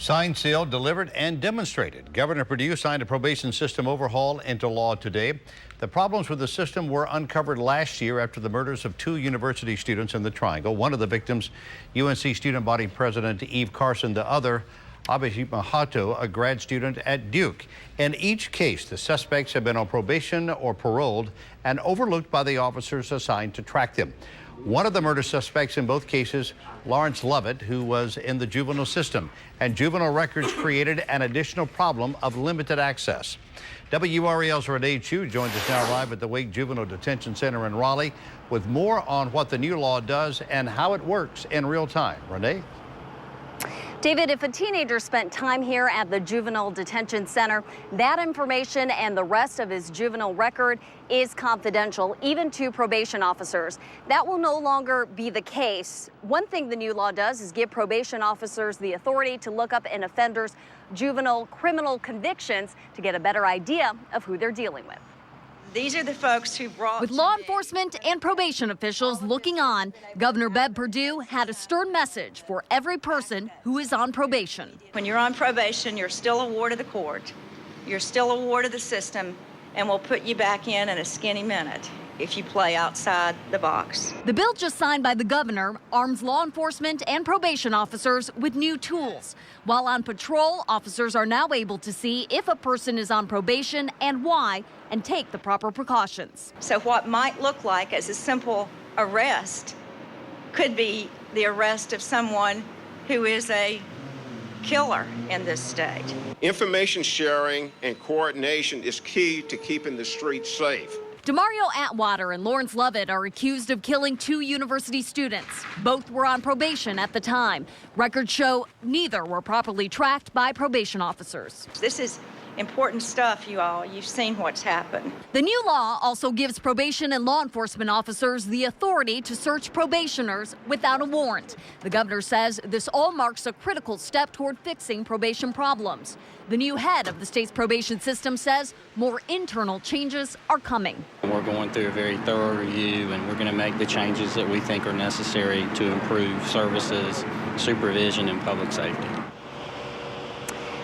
Signed, sealed, delivered, and demonstrated. Governor Perdue signed a probation system overhaul into law today. The problems with the system were uncovered last year after the murders of 2 university students in the Triangle. One of the victims, UNC student body president Eve Carson, the other, Abhijit Mahato, a grad student at Duke. In each case, the suspects have been on probation or paroled and overlooked by the officers assigned to track them. One of the murder suspects in both cases, Lawrence Lovett, who was in the juvenile system, and juvenile records created an additional problem of limited access. WRAL's Renee Chu joins us now live at the Wake Juvenile Detention Center in Raleigh with more on what the new law does and how it works in real time. Renee? David, if a teenager spent time here at the Juvenile Detention Center, that information and the rest of his juvenile record is confidential, even to probation officers. That will no longer be the case. One thing the new law does is give probation officers the authority to look up an offender's juvenile criminal convictions to get a better idea of who they're dealing with. These are the folks who brought... With law enforcement and probation officials looking on, Governor Bev Perdue had a stern message for every person who is on probation. When you're on probation, you're still a ward of the court. You're still a ward of the system, and we'll put you back in a skinny minute if you play outside the box. The bill just signed by the governor arms law enforcement and probation officers with new tools. While on patrol, officers are now able to see if a person is on probation and why, and take the proper precautions. So what might look like as a simple arrest could be the arrest of someone who is a killer in this state. Information sharing and coordination is key to keeping the streets safe. Demario Atwater and Lawrence Lovett are accused of killing 2 university students. Both were on probation at the time. Records show neither were properly tracked by probation officers. This is important stuff, you all. You've seen what's happened. The new law also gives probation and law enforcement officers the authority to search probationers without a warrant. The governor says this all marks a critical step toward fixing probation problems. The new head of the state's probation system says more internal changes are coming. We're going through a very thorough review, and we're going to make the changes that we think are necessary to improve services, supervision, and public safety.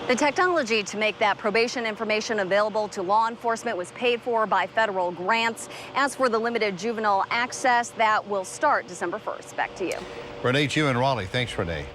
The technology to make that probation information available to law enforcement was paid for by federal grants. As for the limited juvenile access, that will start December 1st. Back to you. Renee Chu in Raleigh. Thanks, Renee.